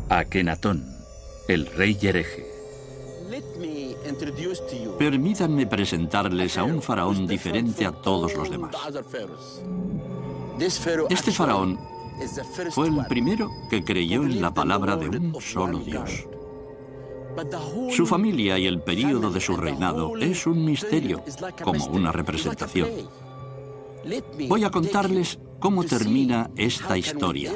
Akenatón, el rey hereje. Permítanme presentarles a un faraón diferente a todos los demás. Este faraón fue el primero que creyó en la palabra de un solo Dios. Su familia y el período de su reinado es un misterio, como una representación. Voy a contarles cómo termina esta historia,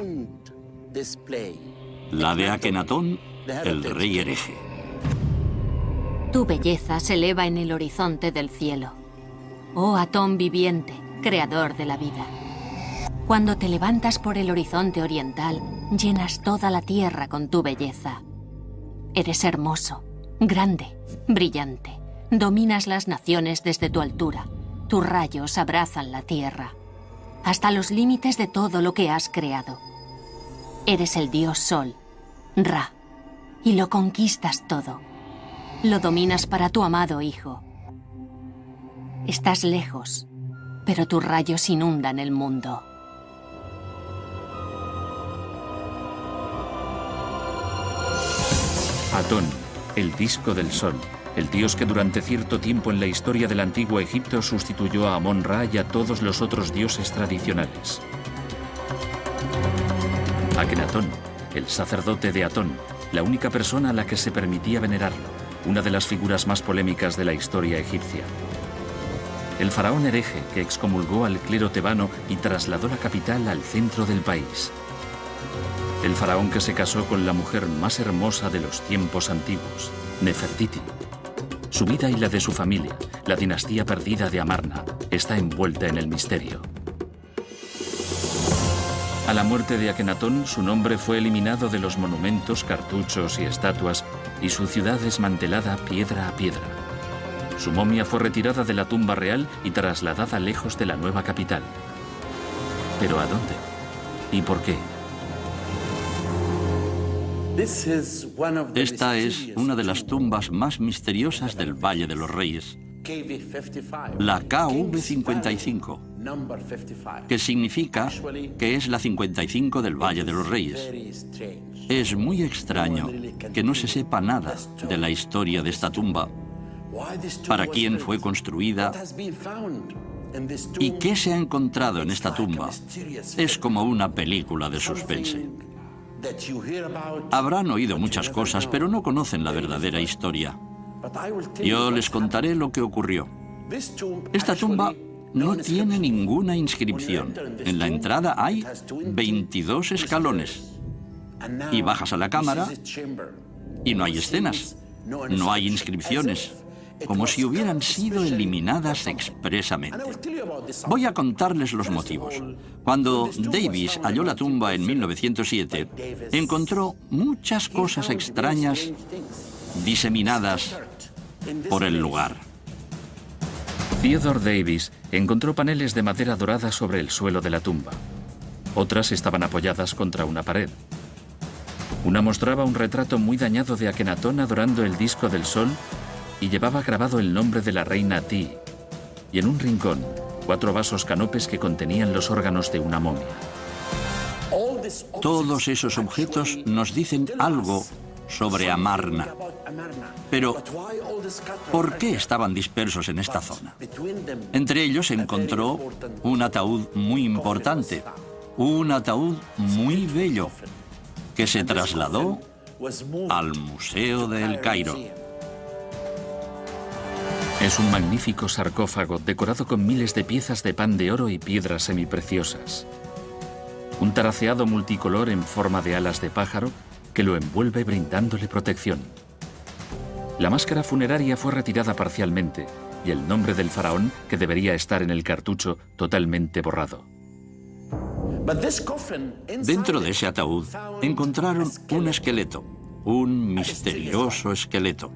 la de Akenatón, el rey hereje. Tu belleza se eleva en el horizonte del cielo. Oh Atón viviente, creador de la vida. Cuando te levantas por el horizonte oriental, llenas toda la tierra con tu belleza. Eres hermoso, grande, brillante. Dominas las naciones desde tu altura. Tus rayos abrazan la tierra, hasta los límites de todo lo que has creado. Eres el dios Sol, Ra, y lo conquistas todo. Lo dominas para tu amado hijo. Estás lejos, pero tus rayos inundan el mundo. Atón, el disco del sol, el dios que durante cierto tiempo en la historia del antiguo Egipto sustituyó a Amón-Ra y a todos los otros dioses tradicionales. Akenatón, el sacerdote de Atón, la única persona a la que se permitía venerarlo, una de las figuras más polémicas de la historia egipcia. El faraón hereje que excomulgó al clero tebano y trasladó la capital al centro del país. El faraón que se casó con la mujer más hermosa de los tiempos antiguos, Nefertiti. Su vida y la de su familia, la dinastía perdida de Amarna, está envuelta en el misterio. A la muerte de Akenatón, su nombre fue eliminado de los monumentos, cartuchos y estatuas, y su ciudad desmantelada piedra a piedra. Su momia fue retirada de la tumba real y trasladada lejos de la nueva capital. ¿Pero a dónde? ¿Y por qué? Esta es una de las tumbas más misteriosas del Valle de los Reyes, la KV55, que significa que es la 55 del Valle de los Reyes. Es muy extraño que no se sepa nada de la historia de esta tumba, para quién fue construida y qué se ha encontrado en esta tumba. Es como una película de suspense. Habrán oído muchas cosas, pero no conocen la verdadera historia. Yo les contaré lo que ocurrió. Esta tumba no tiene ninguna inscripción. En la entrada hay 22 escalones. Y bajas a la cámara y no hay escenas, no hay inscripciones, como si hubieran sido eliminadas expresamente. Voy a contarles los motivos. Cuando Davis halló la tumba en 1907, encontró muchas cosas extrañas diseminadas por el lugar. Theodore Davis encontró paneles de madera dorada sobre el suelo de la tumba. Otras estaban apoyadas contra una pared. Una mostraba un retrato muy dañado de Akenatón adorando el disco del sol y llevaba grabado el nombre de la reina Ti. Y en un rincón, 4 vasos canopes que contenían los órganos de una momia. Todos esos objetos nos dicen algo sobre Amarna. Pero, ¿por qué estaban dispersos en esta zona? Entre ellos se encontró un ataúd muy importante, un ataúd muy bello, que se trasladó al Museo de El Cairo. Es un magnífico sarcófago decorado con miles de piezas de pan de oro y piedras semipreciosas. Un taraceado multicolor en forma de alas de pájaro que lo envuelve brindándole protección. La máscara funeraria fue retirada parcialmente y el nombre del faraón, que debería estar en el cartucho, totalmente borrado. Dentro de ese ataúd encontraron un esqueleto, un misterioso esqueleto.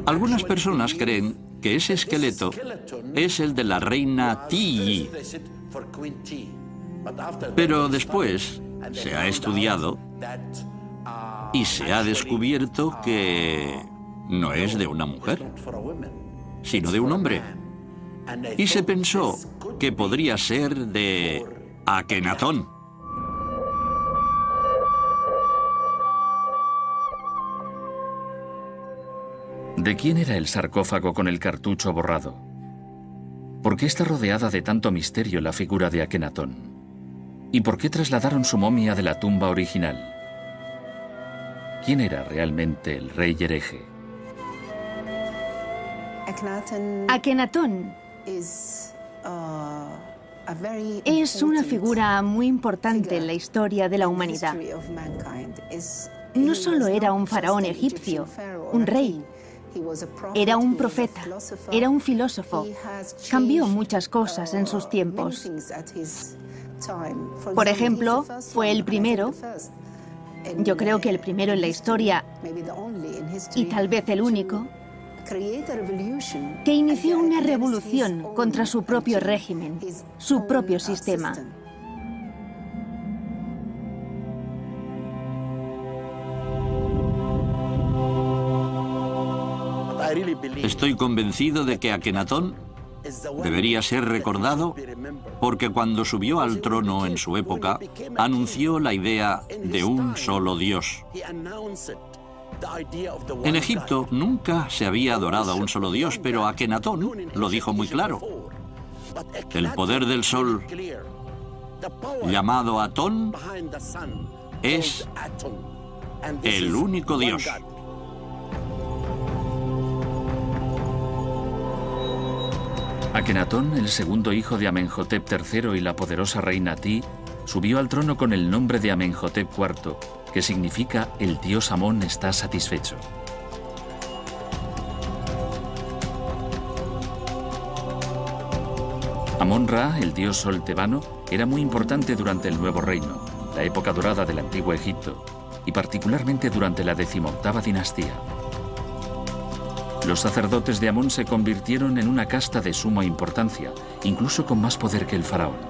Algunas personas creen que ese esqueleto es el de la reina Ti. Pero después se ha estudiado y se ha descubierto que no es de una mujer, sino de un hombre. Y se pensó que podría ser de Akenatón. ¿De quién era el sarcófago con el cartucho borrado? ¿Por qué está rodeada de tanto misterio la figura de Akenatón? ¿Y por qué trasladaron su momia de la tumba original? ¿Quién era realmente el rey hereje? Akenatón es una figura muy importante en la historia de la humanidad. No solo era un faraón egipcio, un rey. Era un profeta, era un filósofo. Cambió muchas cosas en sus tiempos. Por ejemplo, fue el primero, yo creo que el primero en la historia, y tal vez el único, que inició una revolución contra su propio régimen, su propio sistema. Estoy convencido de que Akenatón debería ser recordado porque cuando subió al trono en su época, anunció la idea de un solo Dios. En Egipto nunca se había adorado a un solo Dios, pero Akenatón lo dijo muy claro. El poder del sol, llamado Atón, es el único Dios. Akenatón, el segundo hijo de Amenhotep III y la poderosa reina Ti, subió al trono con el nombre de Amenhotep IV, que significa el dios Amón está satisfecho. Amón-Ra, el dios sol tebano, era muy importante durante el Nuevo Reino, la época dorada del Antiguo Egipto, y particularmente durante la 18ª dinastía. Los sacerdotes de Amón se convirtieron en una casta de suma importancia, incluso con más poder que el faraón.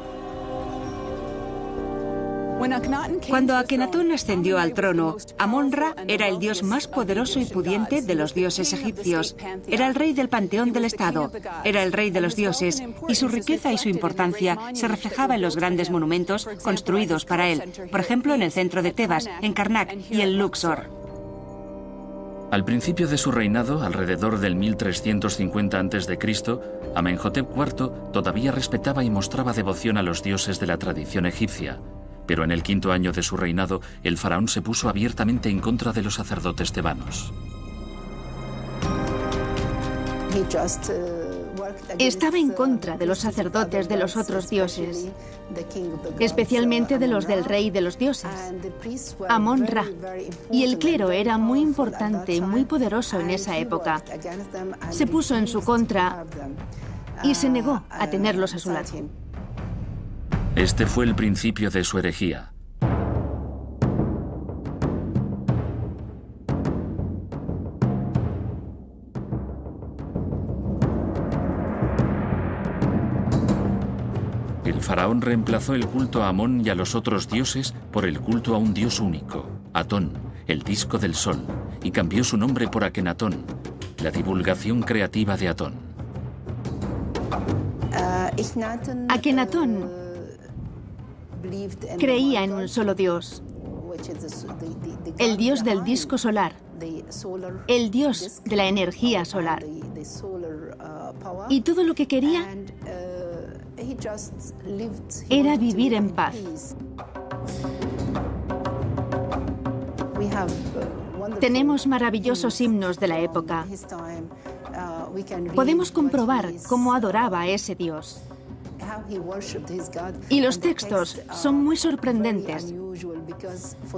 Cuando Akenatón ascendió al trono, Amón-Ra era el dios más poderoso y pudiente de los dioses egipcios. Era el rey del panteón del Estado, era el rey de los dioses, y su riqueza y su importancia se reflejaba en los grandes monumentos construidos para él, por ejemplo en el centro de Tebas, en Karnak y en Luxor. Al principio de su reinado, alrededor del 1350 a.C., Amenhotep IV todavía respetaba y mostraba devoción a los dioses de la tradición egipcia, pero en el 5º año de su reinado, el faraón se puso abiertamente en contra de los sacerdotes tebanos. Estaba en contra de los sacerdotes de los otros dioses, especialmente de los del rey de los dioses, Amón-Ra. Y el clero era muy importante y muy poderoso en esa época. Se puso en su contra y se negó a tenerlos a su lado. Este fue el principio de su herejía. El faraón reemplazó el culto a Amón y a los otros dioses por el culto a un dios único, Atón, el disco del sol, y cambió su nombre por Akenatón, la divulgación creativa de Atón. Akenatón creía en un solo dios, el dios del disco solar, el dios de la energía solar. Y todo lo que quería era vivir en paz. Tenemos maravillosos himnos de la época. Podemos comprobar cómo adoraba a ese dios. Y los textos son muy sorprendentes,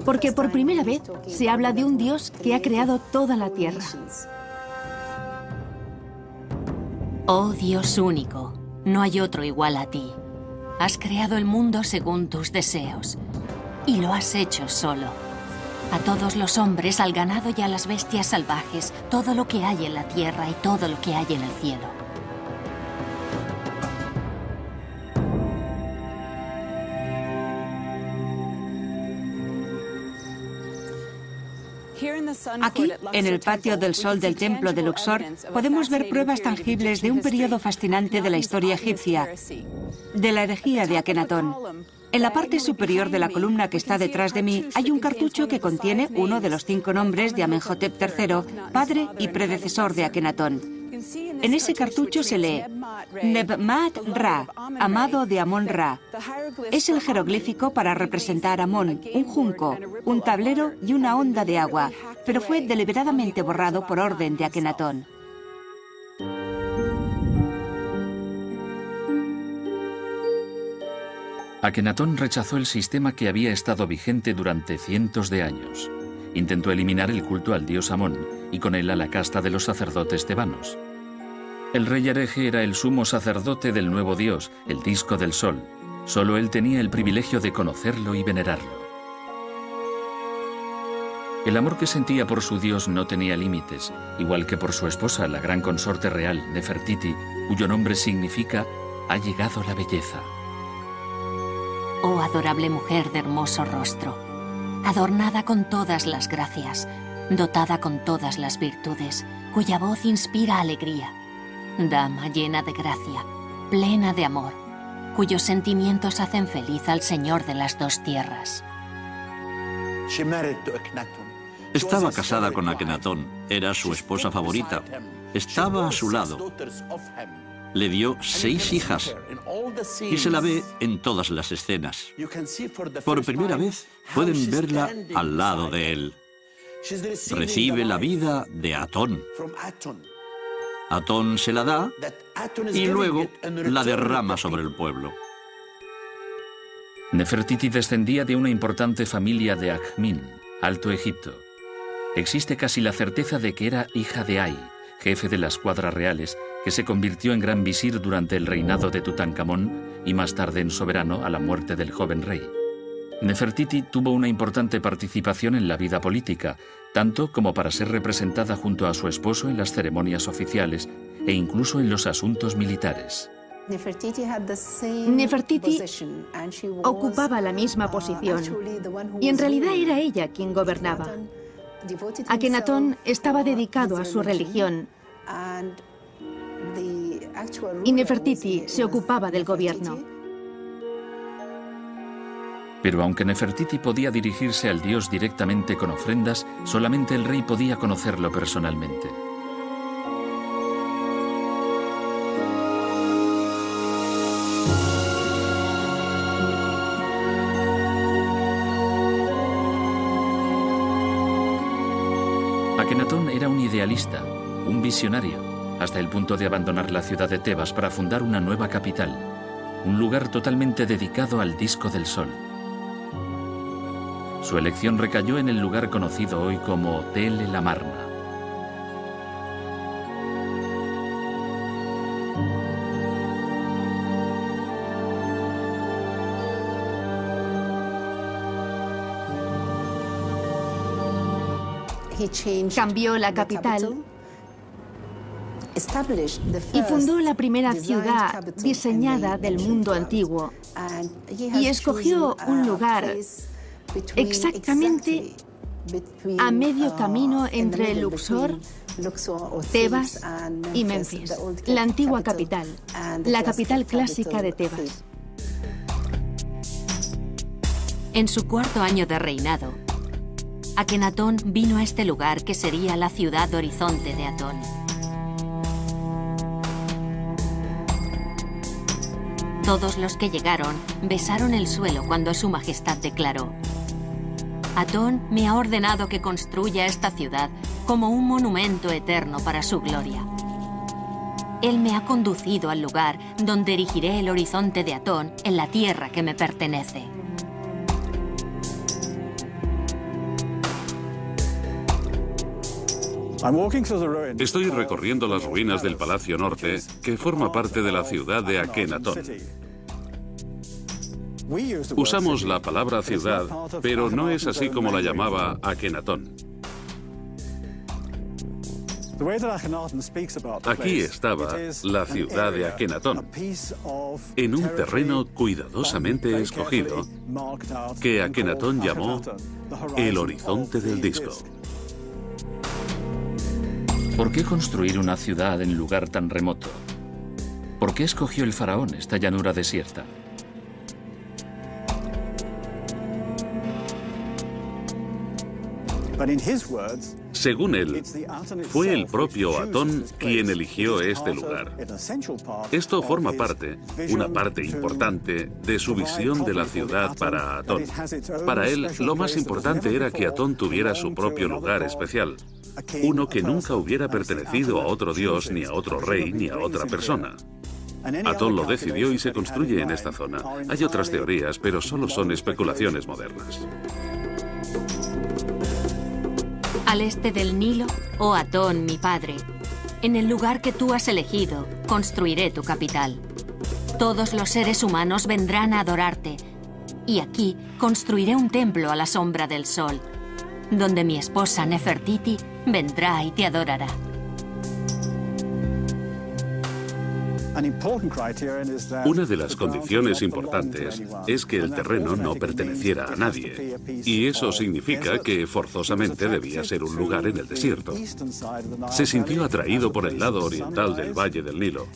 porque por primera vez se habla de un Dios que ha creado toda la tierra. Oh Dios único, no hay otro igual a ti. Has creado el mundo según tus deseos, y lo has hecho solo. A todos los hombres, al ganado y a las bestias salvajes, todo lo que hay en la tierra y todo lo que hay en el cielo. Aquí, en el patio del sol del templo de Luxor, podemos ver pruebas tangibles de un periodo fascinante de la historia egipcia, de la herejía de Akenatón. En la parte superior de la columna que está detrás de mí hay un cartucho que contiene uno de los 5 nombres de Amenhotep III, padre y predecesor de Akenatón. En ese cartucho se lee Nebmat Ra, amado de Amón Ra. Es el jeroglífico para representar a Amón, un junco, un tablero y una onda de agua, pero fue deliberadamente borrado por orden de Akenatón. Akenatón rechazó el sistema que había estado vigente durante cientos de años. Intentó eliminar el culto al dios Amón y con él a la casta de los sacerdotes tebanos. El rey hereje era el sumo sacerdote del nuevo dios, el disco del sol. Solo él tenía el privilegio de conocerlo y venerarlo. El amor que sentía por su dios no tenía límites, igual que por su esposa, la gran consorte real, Nefertiti, cuyo nombre significa «ha llegado la belleza». Oh adorable mujer de hermoso rostro, adornada con todas las gracias, dotada con todas las virtudes, cuya voz inspira alegría, dama llena de gracia, plena de amor, cuyos sentimientos hacen feliz al Señor de las 2 tierras. Estaba casada con Akenatón, era su esposa favorita, estaba a su lado. Le dio 6 hijas y se la ve en todas las escenas. Por primera vez pueden verla al lado de él. Recibe la vida de Atón. Atón se la da y luego la derrama sobre el pueblo. Nefertiti descendía de una importante familia de Akhmin, Alto Egipto. Existe casi la certeza de que era hija de Ay, jefe de la escuadra reales, que se convirtió en gran visir durante el reinado de Tutankamón y más tarde en soberano a la muerte del joven rey. Nefertiti tuvo una importante participación en la vida política, tanto como para ser representada junto a su esposo en las ceremonias oficiales e incluso en los asuntos militares. Nefertiti ocupaba la misma posición y en realidad era ella quien gobernaba. Akenatón estaba dedicado a su religión y Nefertiti se ocupaba del gobierno. Pero aunque Nefertiti podía dirigirse al dios directamente con ofrendas, solamente el rey podía conocerlo personalmente. Akenatón era un idealista, un visionario, hasta el punto de abandonar la ciudad de Tebas para fundar una nueva capital, un lugar totalmente dedicado al disco del sol. Su elección recayó en el lugar conocido hoy como Tel el Amarna. Cambió la capital y fundó la primera ciudad diseñada del mundo antiguo y escogió un lugar exactamente a medio camino entre Luxor, Tebas y Menfis, la antigua capital, la capital clásica de Tebas. En su 4º año de reinado, Akenatón vino a este lugar que sería la ciudad horizonte de Atón. Todos los que llegaron besaron el suelo cuando Su Majestad declaró: Atón me ha ordenado que construya esta ciudad como un monumento eterno para su gloria. Él me ha conducido al lugar donde erigiré el horizonte de Atón en la tierra que me pertenece. Estoy recorriendo las ruinas del Palacio Norte, que forma parte de la ciudad de Akenatón. Usamos la palabra ciudad, pero no es así como la llamaba Akenatón. Aquí estaba la ciudad de Akenatón, en un terreno cuidadosamente escogido, que Akenatón llamó el horizonte del disco. ¿Por qué construir una ciudad en lugar tan remoto? ¿Por qué escogió el faraón esta llanura desierta? Según él, fue el propio Atón quien eligió este lugar. Esto forma parte, una parte importante, de su visión de la ciudad para Atón. Para él, lo más importante era que Atón tuviera su propio lugar especial. Uno que nunca hubiera pertenecido a otro dios, ni a otro rey, ni a otra persona. Atón lo decidió y se construye en esta zona. Hay otras teorías, pero solo son especulaciones modernas. Al este del Nilo, oh Atón, mi padre, en el lugar que tú has elegido, construiré tu capital. Todos los seres humanos vendrán a adorarte, y aquí construiré un templo a la sombra del sol, donde mi esposa Nefertiti vendrá y te adorará. Una de las condiciones importantes es que el terreno no perteneciera a nadie, y eso significa que forzosamente debía ser un lugar en el desierto. Se sintió atraído por el lado oriental del Valle del Nilo,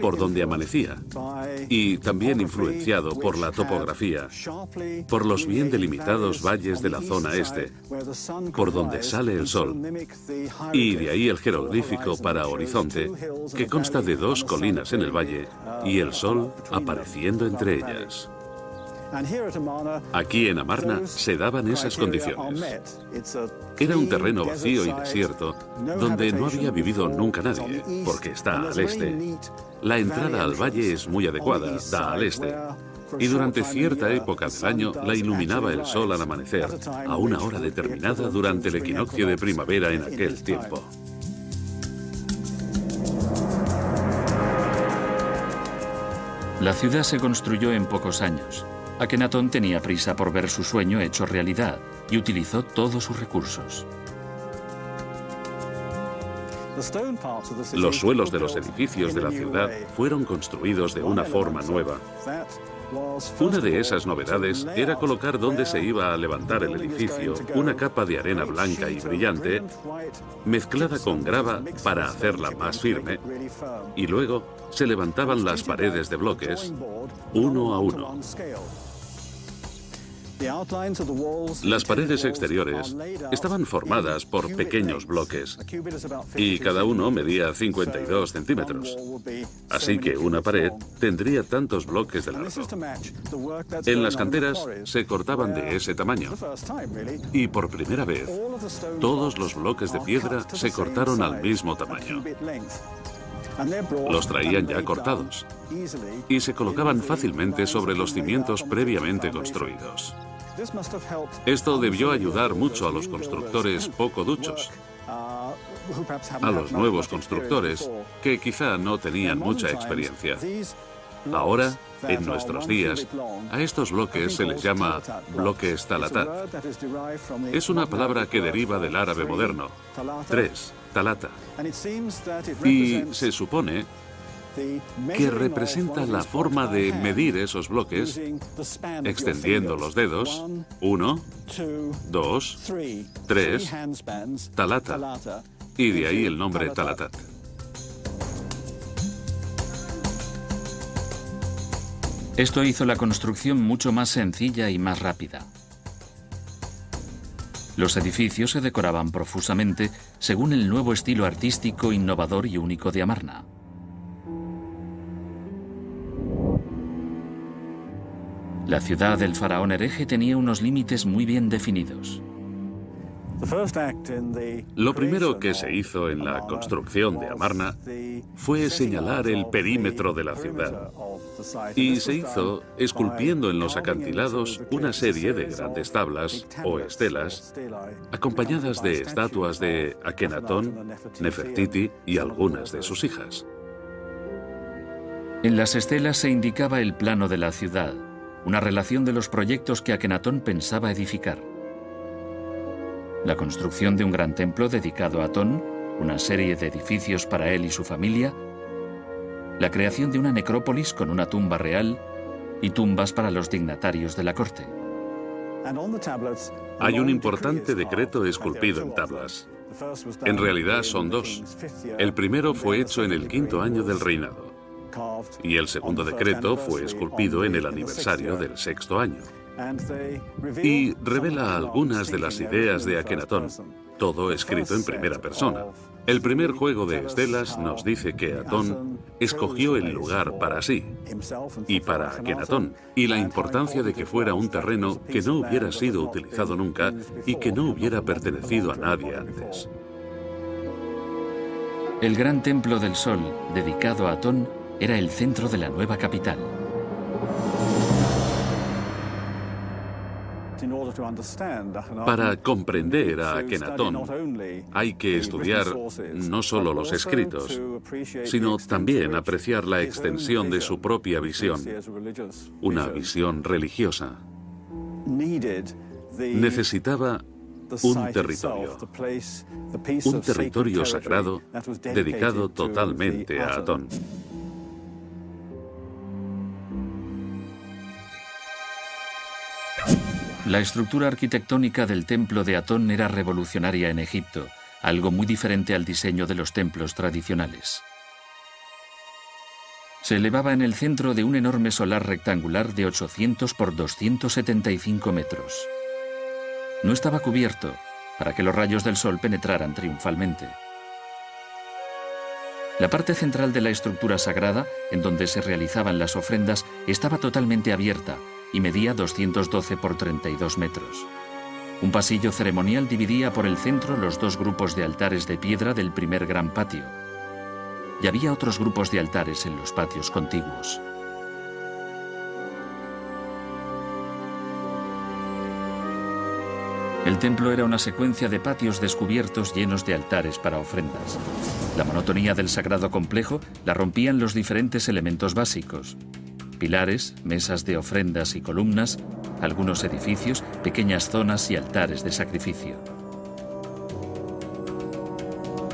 por donde amanecía, y también influenciado por la topografía, por los bien delimitados valles de la zona este, por donde sale el sol, y de ahí el jeroglífico para horizonte, que consta de dos colinas en el valle y el sol apareciendo entre ellas. Aquí en Amarna se daban esas condiciones. Era un terreno vacío y desierto donde no había vivido nunca nadie, porque está al este. La entrada al valle es muy adecuada, da al este. Y durante cierta época del año la iluminaba el sol al amanecer, a una hora determinada durante el equinoccio de primavera en aquel tiempo. La ciudad se construyó en pocos años. Akenatón tenía prisa por ver su sueño hecho realidad y utilizó todos sus recursos. Los suelos de los edificios de la ciudad fueron construidos de una forma nueva. Una de esas novedades era colocar donde se iba a levantar el edificio una capa de arena blanca y brillante mezclada con grava para hacerla más firme, y luego se levantaban las paredes de bloques uno a uno. Las paredes exteriores estaban formadas por pequeños bloques y cada uno medía 52 centímetros. Así que una pared tendría tantos bloques de largo. En las canteras se cortaban de ese tamaño y por primera vez todos los bloques de piedra se cortaron al mismo tamaño. Los traían ya cortados y se colocaban fácilmente sobre los cimientos previamente construidos. Esto debió ayudar mucho a los constructores poco duchos, a los nuevos constructores que quizá no tenían mucha experiencia. Ahora, en nuestros días, a estos bloques se les llama bloques talatat. Es una palabra que deriva del árabe moderno, tres, talata, y se supone que representa la forma de medir esos bloques extendiendo los dedos, 1, 2, 3, talata, y de ahí el nombre talatat. Esto hizo la construcción mucho más sencilla y más rápida. Los edificios se decoraban profusamente según el nuevo estilo artístico innovador y único de Amarna. La ciudad del faraón hereje tenía unos límites muy bien definidos. Lo primero que se hizo en la construcción de Amarna fue señalar el perímetro de la ciudad. Y se hizo esculpiendo en los acantilados una serie de grandes tablas o estelas, acompañadas de estatuas de Akenatón, Nefertiti y algunas de sus hijas. En las estelas se indicaba el plano de la ciudad, una relación de los proyectos que Akenatón pensaba edificar. La construcción de un gran templo dedicado a Atón, una serie de edificios para él y su familia, la creación de una necrópolis con una tumba real y tumbas para los dignatarios de la corte. Hay un importante decreto esculpido en tablas. En realidad son dos. El primero fue hecho en el 5º año del reinado y el segundo decreto fue esculpido en el aniversario del 6º año. y revela algunas de las ideas de Akenatón, todo escrito en primera persona. El primer juego de estelas nos dice que Atón escogió el lugar para sí y para Akenatón, y la importancia de que fuera un terreno que no hubiera sido utilizado nunca y que no hubiera pertenecido a nadie antes. El gran templo del sol, dedicado a Atón, era el centro de la nueva capital. Para comprender a Akenatón, hay que estudiar no solo los escritos, sino también apreciar la extensión de su propia visión, una visión religiosa. Necesitaba un territorio sagrado dedicado totalmente a Atón. La estructura arquitectónica del templo de Atón era revolucionaria en Egipto, algo muy diferente al diseño de los templos tradicionales. Se elevaba en el centro de un enorme solar rectangular de 800 por 275 metros. No estaba cubierto para que los rayos del sol penetraran triunfalmente. La parte central de la estructura sagrada, en donde se realizaban las ofrendas, estaba totalmente abierta y medía 212 por 32 metros. Un pasillo ceremonial dividía por el centro los dos grupos de altares de piedra del primer gran patio. Y había otros grupos de altares en los patios contiguos. El templo era una secuencia de patios descubiertos llenos de altares para ofrendas. La monotonía del sagrado complejo la rompían los diferentes elementos básicos: pilares, mesas de ofrendas y columnas, algunos edificios, pequeñas zonas y altares de sacrificio.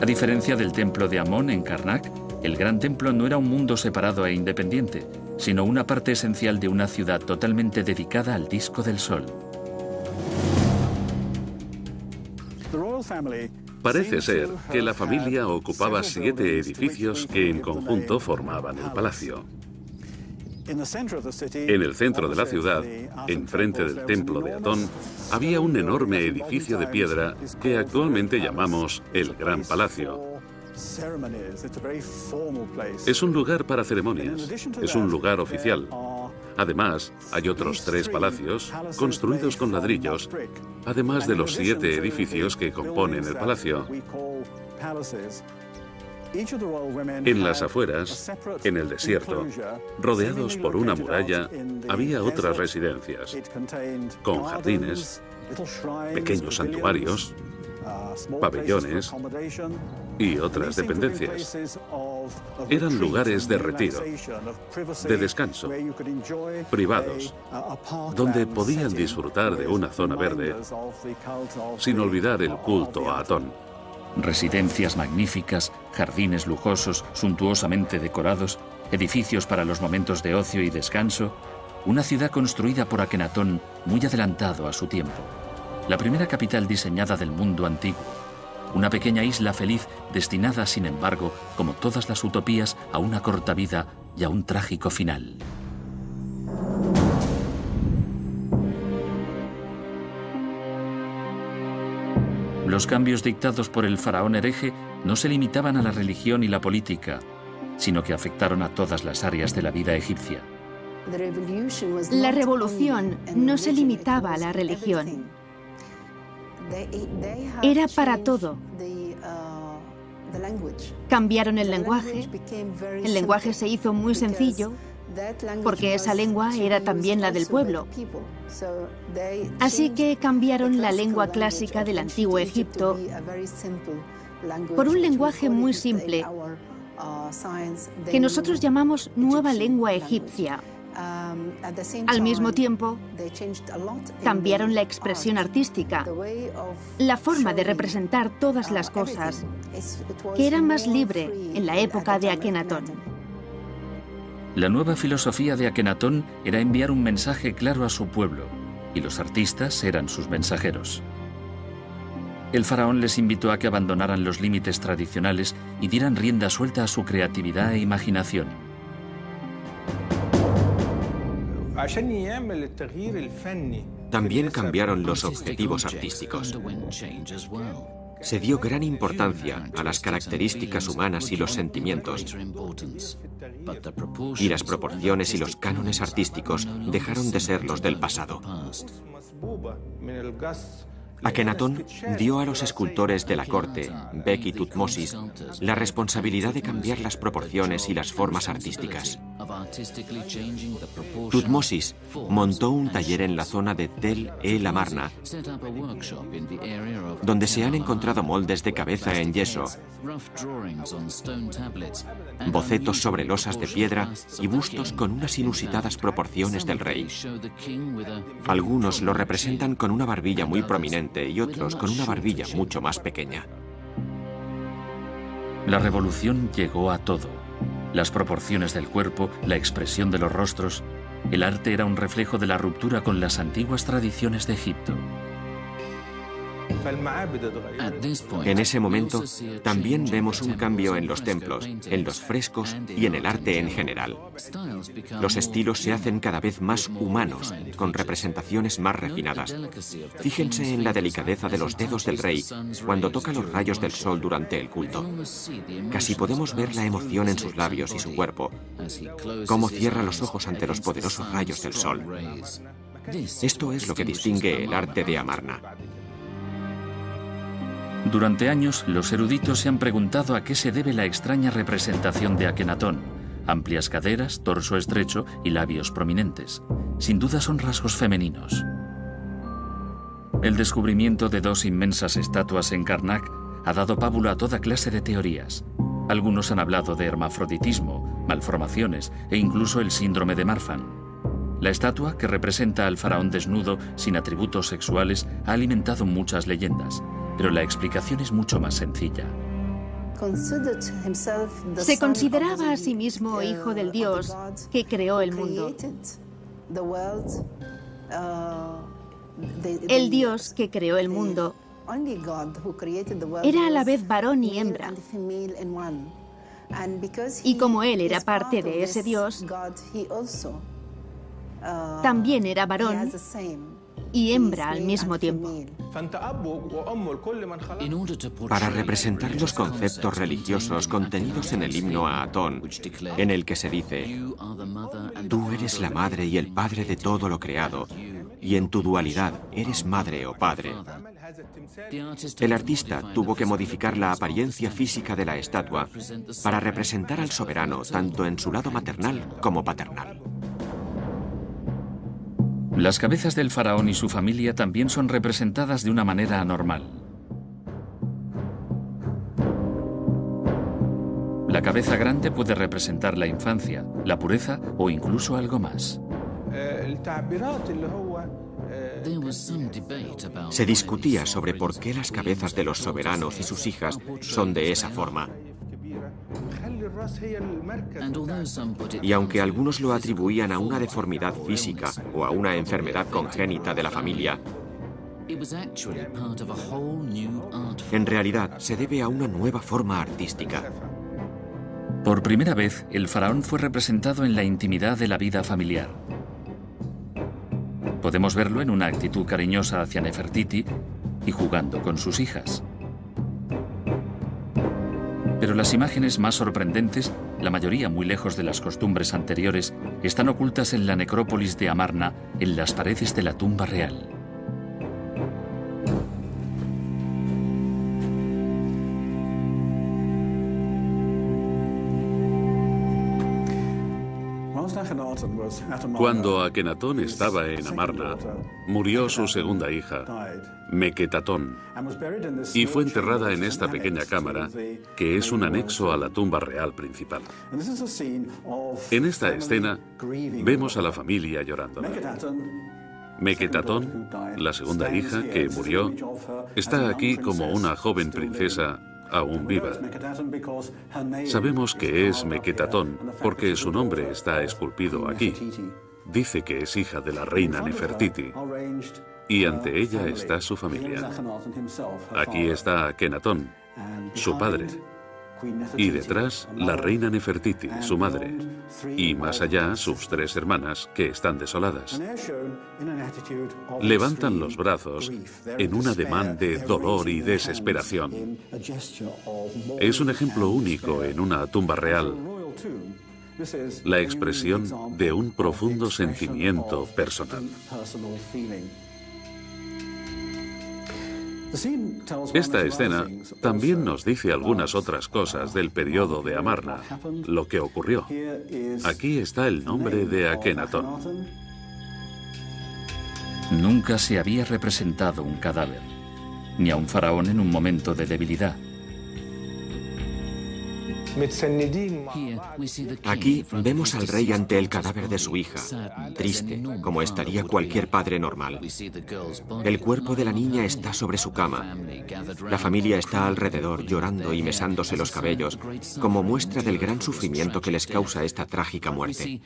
A diferencia del templo de Amón en Karnak, el gran templo no era un mundo separado e independiente, sino una parte esencial de una ciudad totalmente dedicada al disco del sol. Parece ser que la familia ocupaba 7 edificios que en conjunto formaban el palacio. En el centro de la ciudad, enfrente del templo de Atón, había un enorme edificio de piedra que actualmente llamamos el Gran Palacio. Es un lugar para ceremonias, es un lugar oficial. Además, hay otros 3 palacios construidos con ladrillos, además de los 7 edificios que componen el palacio. En las afueras, en el desierto, rodeados por una muralla, había otras residencias, con jardines, pequeños santuarios, pabellones y otras dependencias. Eran lugares de retiro, de descanso, privados, donde podían disfrutar de una zona verde, sin olvidar el culto a Atón. Residencias magníficas, jardines lujosos, suntuosamente decorados, edificios para los momentos de ocio y descanso, una ciudad construida por Akenatón muy adelantado a su tiempo. La primera capital diseñada del mundo antiguo. Una pequeña isla feliz destinada, sin embargo, como todas las utopías, a una corta vida y a un trágico final. Los cambios dictados por el faraón hereje no se limitaban a la religión y la política, sino que afectaron a todas las áreas de la vida egipcia. La revolución no se limitaba a la religión. Era para todo. Cambiaron el lenguaje. El lenguaje se hizo muy sencillo porque esa lengua era también la del pueblo. Así que cambiaron la lengua clásica del antiguo Egipto por un lenguaje muy simple que nosotros llamamos nueva lengua egipcia. Al mismo tiempo, cambiaron la expresión artística, la forma de representar todas las cosas, que era más libre en la época de Akenatón. La nueva filosofía de Akenatón era enviar un mensaje claro a su pueblo, y los artistas eran sus mensajeros. El faraón les invitó a que abandonaran los límites tradicionales y dieran rienda suelta a su creatividad e imaginación. También cambiaron los objetivos artísticos. Se dio gran importancia a las características humanas y los sentimientos, y las proporciones y los cánones artísticos dejaron de ser los del pasado. Akenatón dio a los escultores de la corte, Bek y Tutmosis, la responsabilidad de cambiar las proporciones y las formas artísticas. Tutmosis montó un taller en la zona de Tel el Amarna, donde se han encontrado moldes de cabeza en yeso, bocetos sobre losas de piedra y bustos con unas inusitadas proporciones del rey. Algunos lo representan con una barbilla muy prominente y otros con una barbilla mucho más pequeña. La revolución llegó a todo. Las proporciones del cuerpo, la expresión de los rostros. El arte era un reflejo de la ruptura con las antiguas tradiciones de Egipto. En ese momento, también vemos un cambio en los templos, en los frescos y en el arte en general. Los estilos se hacen cada vez más humanos, con representaciones más refinadas. Fíjense en la delicadeza de los dedos del rey cuando toca los rayos del sol durante el culto. Casi podemos ver la emoción en sus labios y su cuerpo, cómo cierra los ojos ante los poderosos rayos del sol. Esto es lo que distingue el arte de Amarna. Durante años, los eruditos se han preguntado a qué se debe la extraña representación de Akenatón. Amplias caderas, torso estrecho y labios prominentes. Sin duda son rasgos femeninos. El descubrimiento de dos inmensas estatuas en Karnak ha dado pábulo a toda clase de teorías. Algunos han hablado de hermafroditismo, malformaciones e incluso el síndrome de Marfan. La estatua, que representa al faraón desnudo, sin atributos sexuales, ha alimentado muchas leyendas. Pero la explicación es mucho más sencilla. Se consideraba a sí mismo hijo del Dios que creó el mundo. El Dios que creó el mundo era a la vez varón y hembra. Y como él era parte de ese Dios, también era varón y hembra al mismo tiempo. Para representar los conceptos religiosos contenidos en el himno a Atón, en el que se dice: tú eres la madre y el padre de todo lo creado, y en tu dualidad eres madre o padre. El artista tuvo que modificar la apariencia física de la estatua para representar al soberano tanto en su lado maternal como paternal. Las cabezas del faraón y su familia también son representadas de una manera anormal. La cabeza grande puede representar la infancia, la pureza o incluso algo más. Se discutía sobre por qué las cabezas de los soberanos y sus hijas son de esa forma. Y aunque algunos lo atribuían a una deformidad física o a una enfermedad congénita de la familia, en realidad se debe a una nueva forma artística. Por primera vez, el faraón fue representado en la intimidad de la vida familiar. Podemos verlo en una actitud cariñosa hacia Nefertiti y jugando con sus hijas. Pero las imágenes más sorprendentes, la mayoría muy lejos de las costumbres anteriores, están ocultas en la necrópolis de Amarna, en las paredes de la tumba real. Cuando Akenatón estaba en Amarna, murió su segunda hija, Meketatón, y fue enterrada en esta pequeña cámara, que es un anexo a la tumba real principal. En esta escena, vemos a la familia llorando. Meketatón, la segunda hija que murió, está aquí como una joven princesa aún viva. Sabemos que es Meketatón porque su nombre está esculpido aquí. Dice que es hija de la reina Nefertiti y ante ella está su familia. Aquí está Akenatón, su padre, y detrás la reina Nefertiti, su madre, y más allá sus 3 hermanas, que están desoladas. Levantan los brazos en un ademán de dolor y desesperación. Es un ejemplo único en una tumba real, la expresión de un profundo sentimiento personal. Esta escena también nos dice algunas otras cosas del periodo de Amarna, lo que ocurrió. Aquí está el nombre de Akenatón. Nunca se había representado un cadáver, ni a un faraón en un momento de debilidad. Aquí vemos al rey ante el cadáver de su hija, triste, como estaría cualquier padre normal. El cuerpo de la niña está sobre su cama. La familia está alrededor llorando y mesándose los cabellos, como muestra del gran sufrimiento que les causa esta trágica muerte.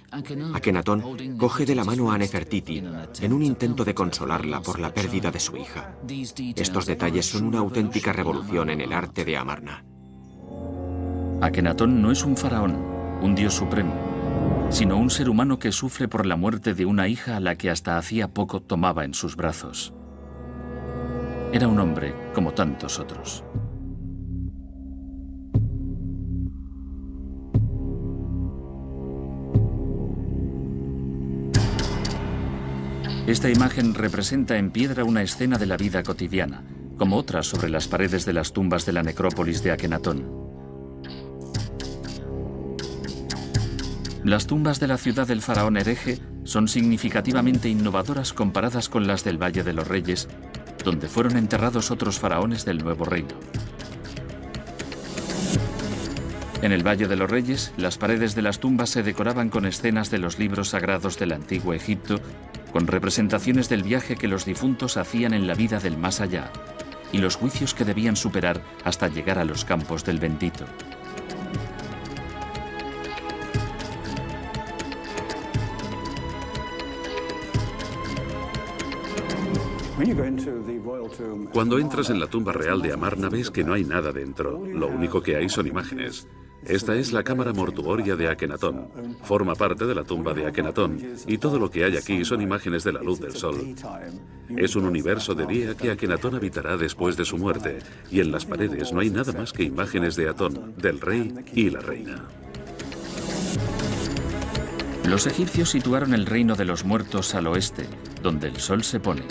Akenatón coge de la mano a Nefertiti en un intento de consolarla por la pérdida de su hija. Estos detalles son una auténtica revolución en el arte de Amarna. Akenatón no es un faraón, un dios supremo, sino un ser humano que sufre por la muerte de una hija a la que hasta hacía poco tomaba en sus brazos. Era un hombre como tantos otros. Esta imagen representa en piedra una escena de la vida cotidiana, como otras sobre las paredes de las tumbas de la necrópolis de Akenatón. Las tumbas de la ciudad del faraón hereje son significativamente innovadoras comparadas con las del Valle de los Reyes, donde fueron enterrados otros faraones del Nuevo Reino. En el Valle de los Reyes, las paredes de las tumbas se decoraban con escenas de los libros sagrados del antiguo Egipto, con representaciones del viaje que los difuntos hacían en la vida del más allá y los juicios que debían superar hasta llegar a los campos del bendito. Cuando entras en la tumba real de Amarna ves que no hay nada dentro, lo único que hay son imágenes. Esta es la cámara mortuoria de Akenatón. Forma parte de la tumba de Akenatón y todo lo que hay aquí son imágenes de la luz del sol. Es un universo de día que Akenatón habitará después de su muerte y en las paredes no hay nada más que imágenes de Atón, del rey y la reina. Los egipcios situaron el reino de los muertos al oeste, donde el sol se pone.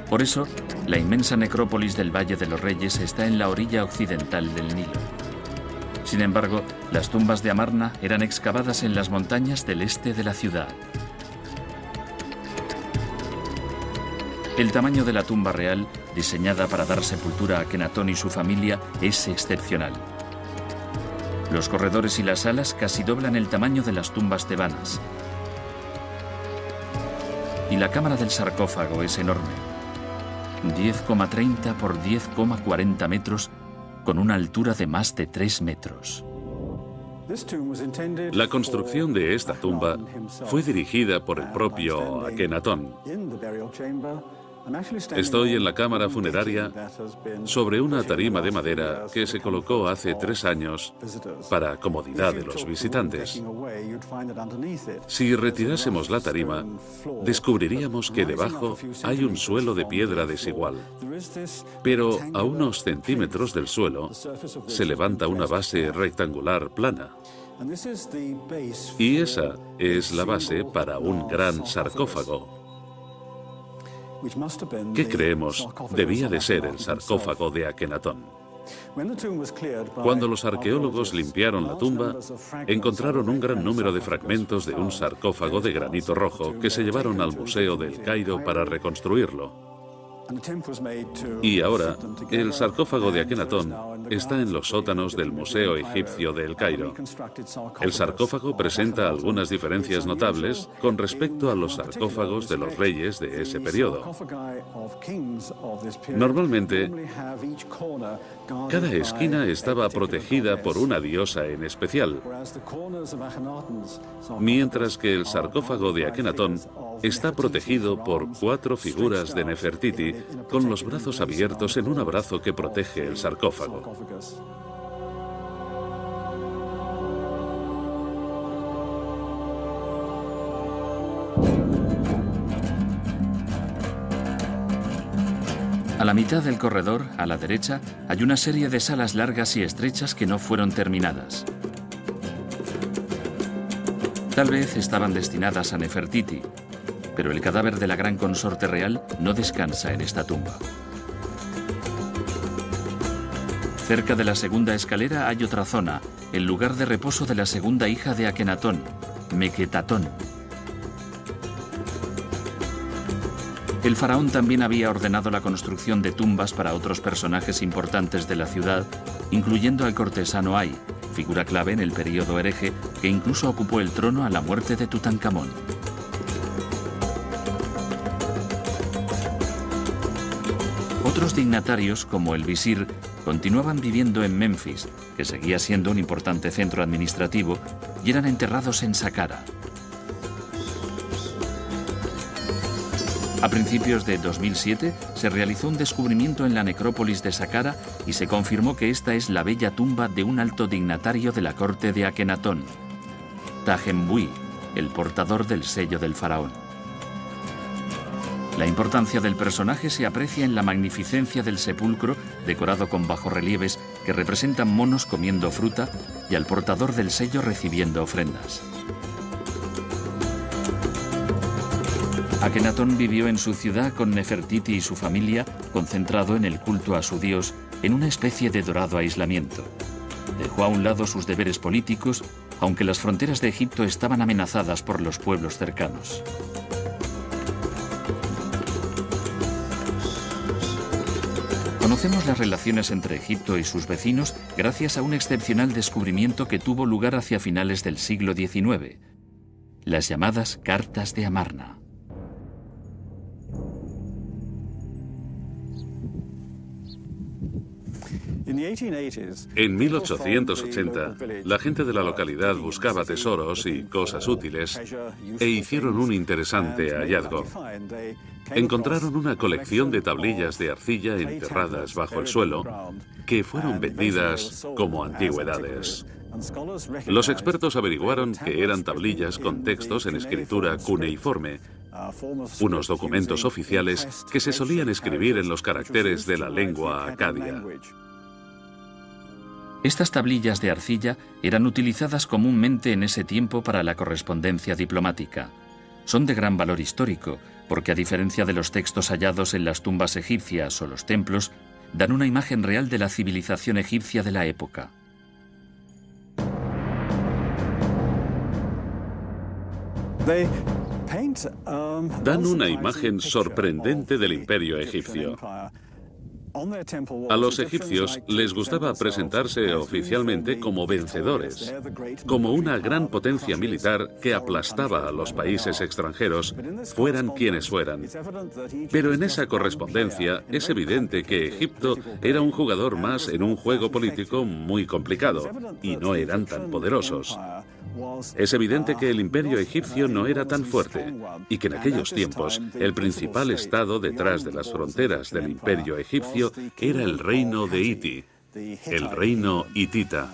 Por eso, la inmensa necrópolis del Valle de los Reyes está en la orilla occidental del Nilo. Sin embargo, las tumbas de Amarna eran excavadas en las montañas del este de la ciudad. El tamaño de la tumba real, diseñada para dar sepultura a Akenatón y su familia, es excepcional. Los corredores y las salas casi doblan el tamaño de las tumbas tebanas. Y la cámara del sarcófago es enorme. 10,30 por 10,40 metros, con una altura de más de 3 metros. La construcción de esta tumba fue dirigida por el propio Akenatón. Estoy en la cámara funeraria sobre una tarima de madera que se colocó hace 3 años para comodidad de los visitantes. Si retirásemos la tarima, descubriríamos que debajo hay un suelo de piedra desigual. Pero a unos centímetros del suelo se levanta una base rectangular plana. Y esa es la base para un gran sarcófago. ¿Qué creemos debía de ser el sarcófago de Akenatón? Cuando los arqueólogos limpiaron la tumba, encontraron un gran número de fragmentos de un sarcófago de granito rojo que se llevaron al Museo del Cairo para reconstruirlo. Y ahora, el sarcófago de Akenatón está en los sótanos del Museo Egipcio de El Cairo. El sarcófago presenta algunas diferencias notables con respecto a los sarcófagos de los reyes de ese periodo. Normalmente, cada esquina estaba protegida por una diosa en especial, mientras que el sarcófago de Akenatón está protegido por 4 figuras de Nefertiti con los brazos abiertos en un abrazo que protege el sarcófago. A la mitad del corredor, a la derecha, hay una serie de salas largas y estrechas que no fueron terminadas. Tal vez estaban destinadas a Nefertiti, pero el cadáver de la gran consorte real no descansa en esta tumba. Cerca de la segunda escalera hay otra zona, el lugar de reposo de la segunda hija de Akenatón, Meketatón. El faraón también había ordenado la construcción de tumbas para otros personajes importantes de la ciudad, incluyendo al cortesano Ay, figura clave en el período hereje que incluso ocupó el trono a la muerte de Tutankamón. Otros dignatarios, como el visir, continuaban viviendo en Memphis, que seguía siendo un importante centro administrativo, y eran enterrados en Saqqara. A principios de 2007 se realizó un descubrimiento en la necrópolis de Saqqara y se confirmó que esta es la bella tumba de un alto dignatario de la corte de Akenatón, Tajembui, el portador del sello del faraón. La importancia del personaje se aprecia en la magnificencia del sepulcro, decorado con bajorrelieves que representan monos comiendo fruta y al portador del sello recibiendo ofrendas. Akenatón vivió en su ciudad con Nefertiti y su familia, concentrado en el culto a su dios, en una especie de dorado aislamiento. Dejó a un lado sus deberes políticos, aunque las fronteras de Egipto estaban amenazadas por los pueblos cercanos. Conocemos las relaciones entre Egipto y sus vecinos gracias a un excepcional descubrimiento que tuvo lugar hacia finales del siglo XIX, las llamadas Cartas de Amarna. En 1880, la gente de la localidad buscaba tesoros y cosas útiles e hicieron un interesante hallazgo. Encontraron una colección de tablillas de arcilla enterradas bajo el suelo que fueron vendidas como antigüedades. Los expertos averiguaron que eran tablillas con textos en escritura cuneiforme, unos documentos oficiales que se solían escribir en los caracteres de la lengua acadia. Estas tablillas de arcilla eran utilizadas comúnmente en ese tiempo para la correspondencia diplomática. Son de gran valor histórico, porque a diferencia de los textos hallados en las tumbas egipcias o los templos, dan una imagen real de la civilización egipcia de la época. Dan una imagen sorprendente del imperio egipcio. A los egipcios les gustaba presentarse oficialmente como vencedores, como una gran potencia militar que aplastaba a los países extranjeros, fueran quienes fueran. Pero en esa correspondencia es evidente que Egipto era un jugador más en un juego político muy complicado, y no eran tan poderosos. Es evidente que el imperio egipcio no era tan fuerte y que en aquellos tiempos el principal estado detrás de las fronteras del imperio egipcio era el reino de Iti, el reino hitita.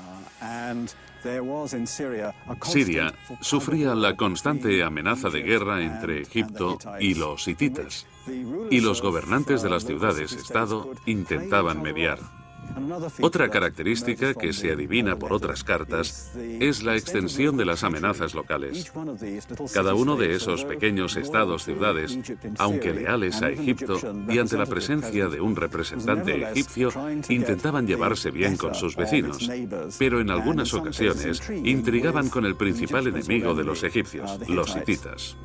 Siria sufría la constante amenaza de guerra entre Egipto y los hititas, y los gobernantes de las ciudades-estado intentaban mediar. Otra característica que se adivina por otras cartas es la extensión de las amenazas locales. Cada uno de esos pequeños estados-ciudades, aunque leales a Egipto y ante la presencia de un representante egipcio, intentaban llevarse bien con sus vecinos, pero en algunas ocasiones intrigaban con el principal enemigo de los egipcios, los hititas.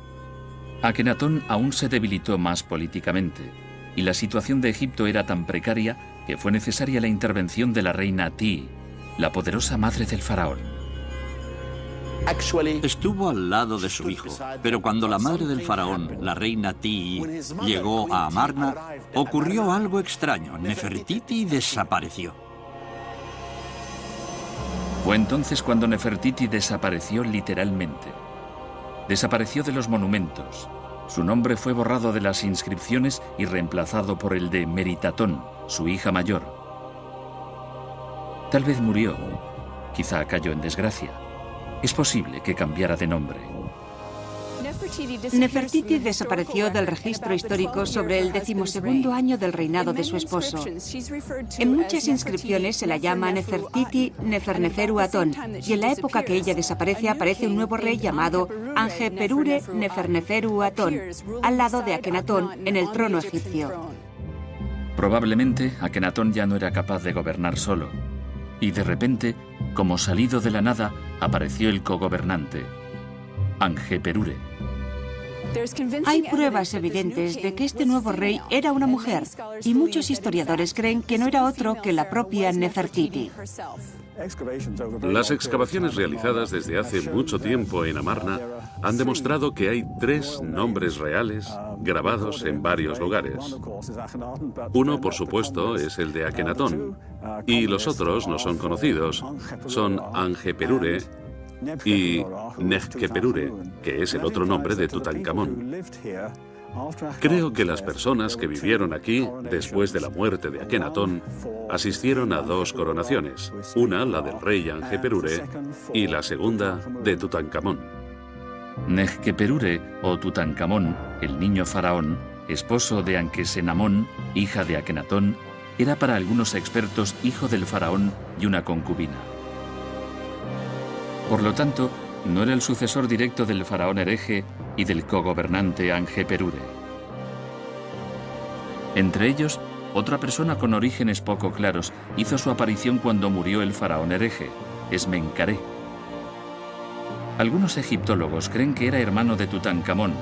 Akenatón aún se debilitó más políticamente, y la situación de Egipto era tan precaria que fue necesaria la intervención de la reina Ti, la poderosa madre del faraón. Estuvo al lado de su hijo, pero cuando la madre del faraón, la reina Ti, llegó a Amarna, ocurrió algo extraño. Nefertiti desapareció. Fue entonces cuando Nefertiti desapareció literalmente. Desapareció de los monumentos. Su nombre fue borrado de las inscripciones y reemplazado por el de Meritatón, su hija mayor. Tal vez murió, quizá cayó en desgracia. Es posible que cambiara de nombre. Nefertiti desapareció del registro histórico sobre el 12º año del reinado de su esposo. En muchas inscripciones se la llama Nefertiti Neferneferu Atón, y en la época que ella desaparece aparece un nuevo rey llamado Anjeperure Neferneferu Atón, al lado de Akenatón en el trono egipcio. Probablemente Akenatón ya no era capaz de gobernar solo, y de repente, como salido de la nada, apareció el cogobernante, Anjeperure. Hay pruebas evidentes de que este nuevo rey era una mujer, y muchos historiadores creen que no era otro que la propia Nefertiti. Las excavaciones realizadas desde hace mucho tiempo en Amarna han demostrado que hay 3 nombres reales grabados en varios lugares. Uno, por supuesto, es el de Akenatón, y los otros no son conocidos. Son Anjeperure y Nekhkeperure, que es el otro nombre de Tutankamón. Creo que las personas que vivieron aquí después de la muerte de Akenatón asistieron a 2 coronaciones, una la del rey Anjeperure y la segunda de Tutankamón. Nekhkeperure o Tutankamón, el niño faraón, esposo de Ankesenamón, hija de Akenatón, era para algunos expertos hijo del faraón y una concubina. Por lo tanto, no era el sucesor directo del faraón hereje y del cogobernante Anjeperure. Entre ellos, otra persona con orígenes poco claros hizo su aparición cuando murió el faraón hereje, Esmencaré. Algunos egiptólogos creen que era hermano de Tutankamón,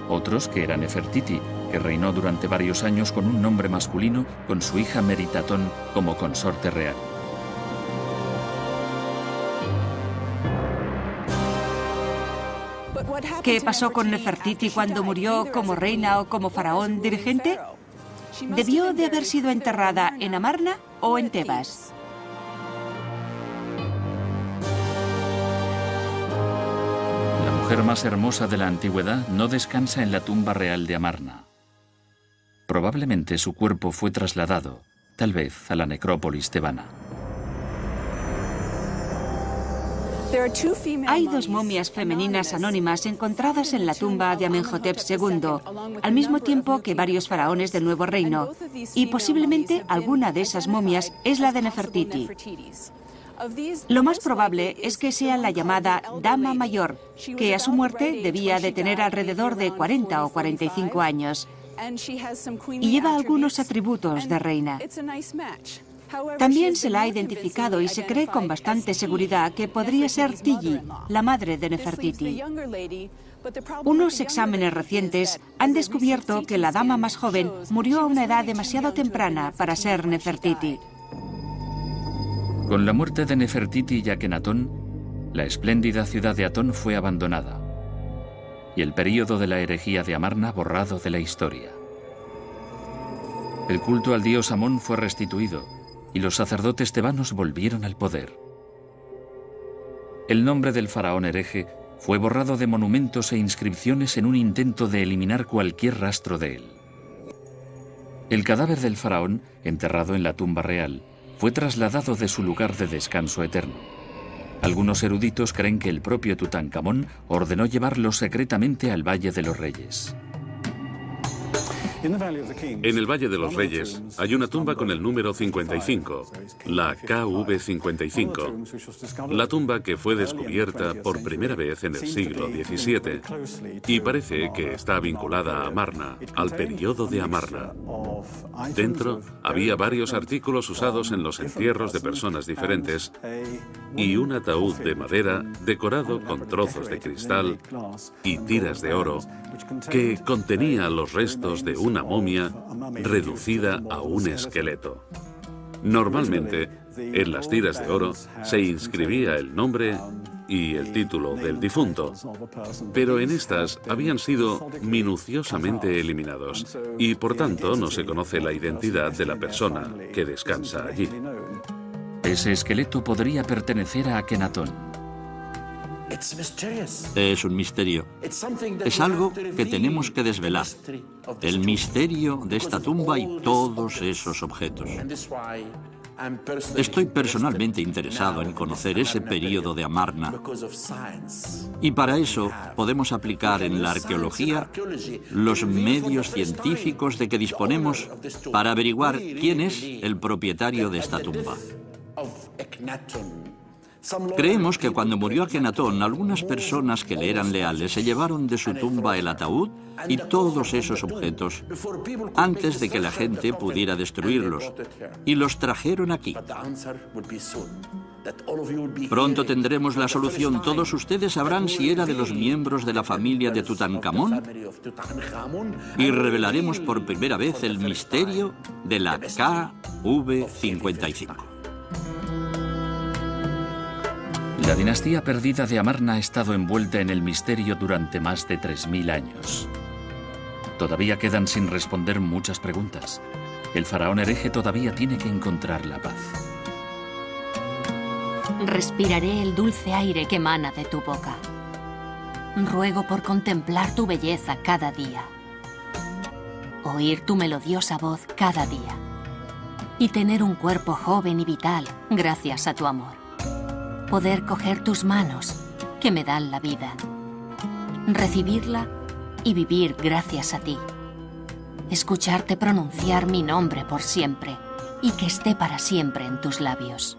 otros que era Nefertiti, que reinó durante varios años con un nombre masculino con su hija Meritatón como consorte real. ¿Qué pasó con Nefertiti cuando murió como reina o como faraón dirigente? ¿Debió de haber sido enterrada en Amarna o en Tebas? La mujer más hermosa de la antigüedad no descansa en la tumba real de Amarna. Probablemente su cuerpo fue trasladado, tal vez a la necrópolis tebana. Hay 2 momias femeninas anónimas encontradas en la tumba de Amenhotep II, al mismo tiempo que varios faraones del Nuevo Reino, y posiblemente alguna de esas momias es la de Nefertiti. Lo más probable es que sea la llamada Dama Mayor, que a su muerte debía de tener alrededor de 40 o 45 años, y lleva algunos atributos de reina. También se la ha identificado y se cree con bastante seguridad que podría ser Tigi, la madre de Nefertiti. Unos exámenes recientes han descubierto que la dama más joven murió a una edad demasiado temprana para ser Nefertiti. Con la muerte de Nefertiti y Akenatón, la espléndida ciudad de Atón fue abandonada y el período de la herejía de Amarna borrado de la historia. El culto al dios Amón fue restituido y los sacerdotes tebanos volvieron al poder. El nombre del faraón hereje fue borrado de monumentos e inscripciones en un intento de eliminar cualquier rastro de él. El cadáver del faraón, enterrado en la tumba real, fue trasladado de su lugar de descanso eterno. Algunos eruditos creen que el propio Tutankamón ordenó llevarlo secretamente al Valle de los Reyes. En el Valle de los Reyes hay una tumba con el número 55, la KV55, la tumba que fue descubierta por primera vez en el siglo XVII y parece que está vinculada a Amarna, al periodo de Amarna. Dentro había varios artículos usados en los entierros de personas diferentes y un ataúd de madera decorado con trozos de cristal y tiras de oro que contenía los restos de una momia reducida a un esqueleto. Normalmente, en las tiras de oro se inscribía el nombre y el título del difunto, pero en estas habían sido minuciosamente eliminados y por tanto no se conoce la identidad de la persona que descansa allí. Ese esqueleto podría pertenecer a Akenatón. Es un misterio. Es algo que tenemos que desvelar. El misterio de esta tumba y todos esos objetos. Estoy personalmente interesado en conocer ese período de Amarna. Y para eso podemos aplicar en la arqueología los medios científicos de que disponemos para averiguar quién es el propietario de esta tumba. Creemos que cuando murió Akenatón, algunas personas que le eran leales se llevaron de su tumba el ataúd y todos esos objetos antes de que la gente pudiera destruirlos, y los trajeron aquí. Pronto tendremos la solución. Todos ustedes sabrán si era de los miembros de la familia de Tutankamón y revelaremos por primera vez el misterio de la KV-55. La dinastía perdida de Amarna ha estado envuelta en el misterio durante más de 3000 años. Todavía quedan sin responder muchas preguntas. El faraón hereje todavía tiene que encontrar la paz. Respiraré el dulce aire que emana de tu boca. Ruego por contemplar tu belleza cada día. Oír tu melodiosa voz cada día. Y tener un cuerpo joven y vital gracias a tu amor. Poder coger tus manos, que me dan la vida. Recibirla y vivir gracias a ti. Escucharte pronunciar mi nombre por siempre y que esté para siempre en tus labios.